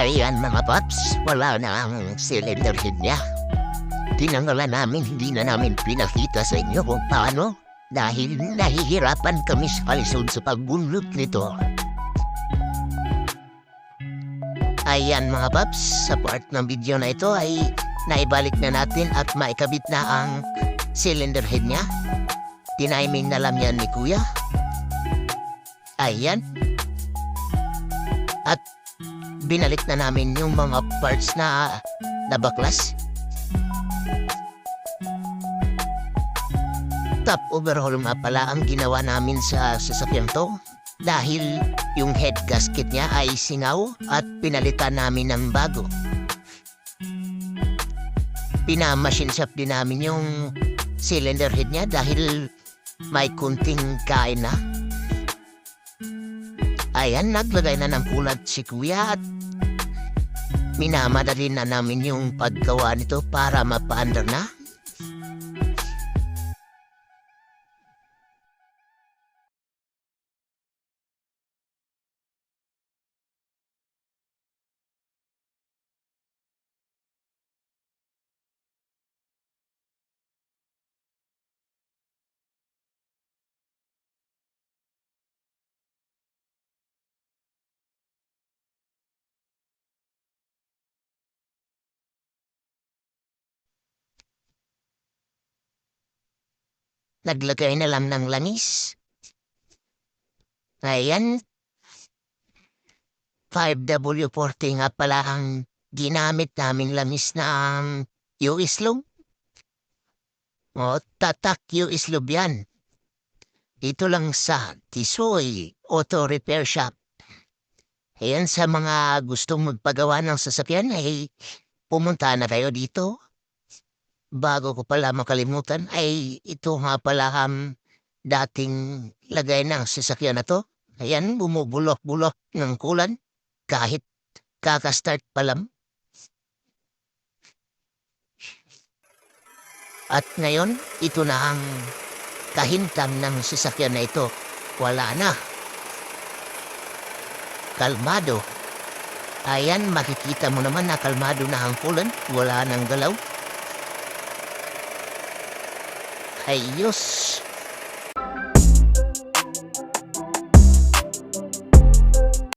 Ayan mga paps, wala na ang cylinder head niya. Tinanggalan namin, hindi na namin pinakita sa inyo kung paano dahil nahihirapan kami sa kalisod sa pagbunot nito. Ayan mga paps, sa part ng video na ito ay naibalik na natin at maikabit na ang cylinder head niya. Tiniming na lang yan ni Kuya. Ayan. At binalik na namin yung mga parts na nabaklas. Top overhaul nga pala ang ginawa namin sa sasakyan to dahil yung head gasket niya ay singaw at pinalitan namin ng bago. Pinamachine shop din namin yung cylinder head niya dahil may kunting kain na. Ayan, naglagay na ng kulat si Kuya at minamadali na namin yung paggawa nito para mapaandar na. Naglagay na lang ng langis. Ayan. 5W40 nga pala ang ginamit namin langis na US Lube. O, tatak US Lube yan. Dito lang sa Tisoy Auto Repair Shop. Ayan, sa mga gustong magpagawa ng sasakyan ay pumunta na kayo dito. Bago ko pala makalimutan ay ito nga pala ang dating lagay ng sasakyan na to. Ayan, bumubulok-bulok ng kulan kahit kakastart pa lang. At ngayon, ito na ang kahintang ng sasakyan na ito. Wala na. Kalmado. Ayan, makikita mo naman na kalmado na ang kulan. Wala nang galaw. Ayos.